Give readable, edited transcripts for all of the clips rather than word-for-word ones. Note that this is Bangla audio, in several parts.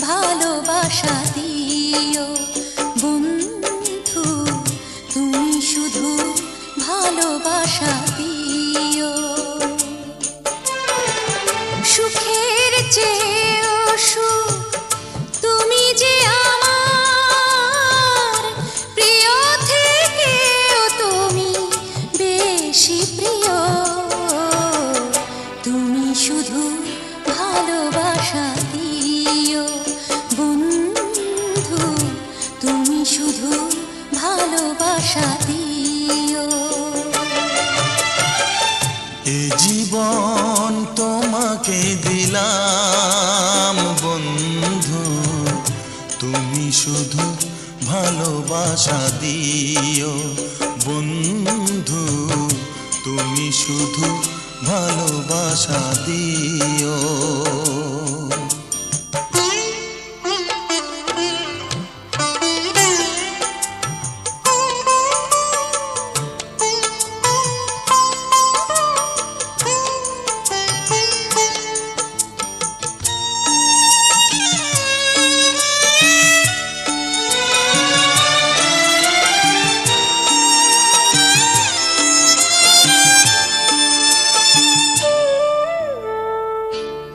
ভালোবাসা দিও বন্ধু, তুমি শুধু ভালোবাসা দিও। সুখের চেয়েও সুখ তুমি যে আমার, প্রিয় থেকেও তুমি বেশি প্রিয়। তুমি শুধু ভালোবাসা দিও বন্ধু, তুমি শুধু ভালোবাসা দিও। এ জীবন তোমাকে দিলাম বন্ধু, তুমি শুধু ভালোবাসা দিও বন্ধু, তুমি শুধু ভালোবাসা দিও।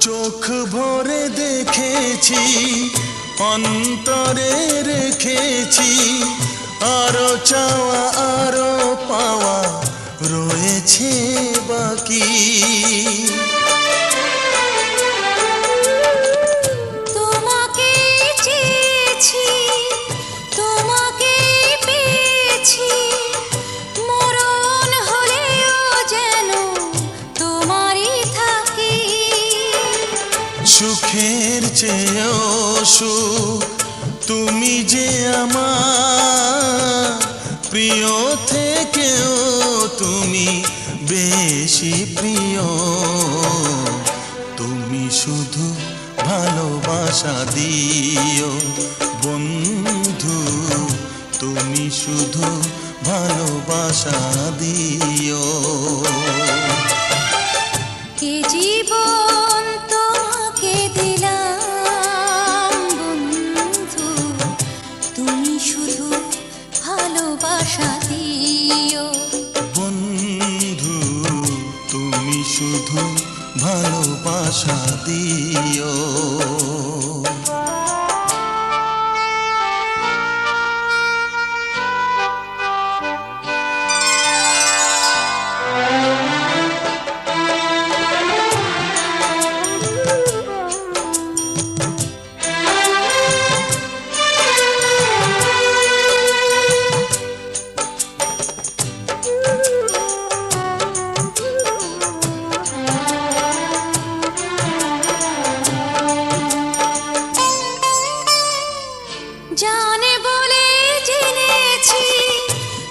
চোখ ভরে দেখেছি, অন্তরে রেখেছি, আরো চাওয়া আরো পাওয়া রয়েছে বাকি। তোমাকে চেয়েছি, তোমাকে পেয়েছি, মরণ হলেও যেন তোমারই থাকি। সুখের চেয়েও সুখ তুমি যে আমার, প্রিয় থেকেও তুমি বেশি প্রিয়। তুমি শুধু ভালোবাসা দিও বন্ধু, তুমি শুধু ভালোবাসা দিও। এ জীবন তোমাকে দিলাম বন্ধু, তুমি শুধু ভালোবাসা দিও বন্ধু, তুমি শুধু ভালোবাসা দিও। জানে বলে জেনেছি,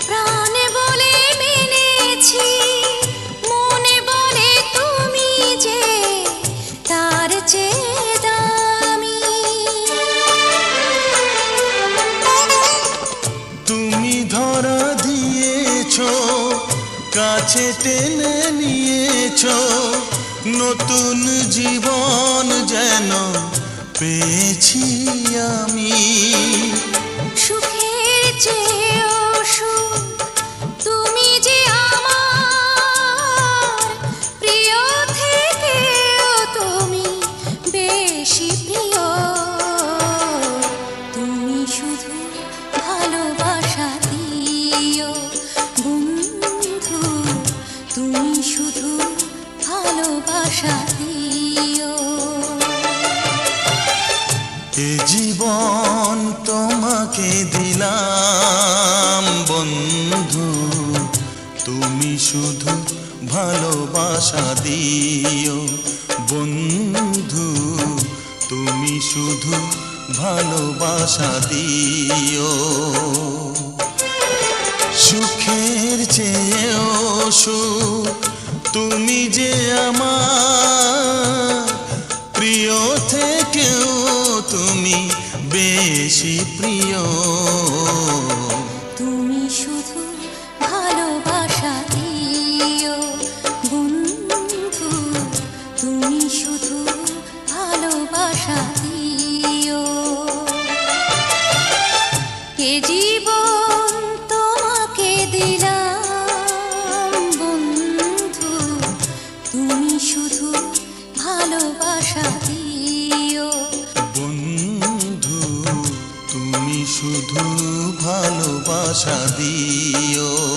প্রাণে বলে মেনেছি, মনে বলে তুমি যে তার চেয়ে দামি। তুমি ধরা দিয়েছ, কাছে টেনে নিয়েছ, নতুন জীবন যেন পেয়েছি আমি। সুখের চেয়েও সুখ তুমি যে আমার, প্রিয় থেকেও তুমি বেশি প্রিয়। তুমি শুধু ভালোবাসা দিও বন্ধু, তুমি শুধু ভালোবাসা দিও। এ জীবন তোমাকে দিলাম বন্ধু, তুমি শুধু ভালোবাসা দিও বন্ধু, তুমি শুধু ভালোবাসা দিও। সুখের চেয়েও সুখ তুমি যে আমার, প্রিয় থেকেও তুমি বেশি প্রিয়। তুমি শুধু ভালোবাসা দিও বন্ধু, তুমি শুধু ভালোবাসা দিও। এ জীবন তোমাকে দিলাম বন্ধু, তুমি শুধু ভালোবাসা দিও। বন্ধু তুমি শুধু ভালোবাসা দিও।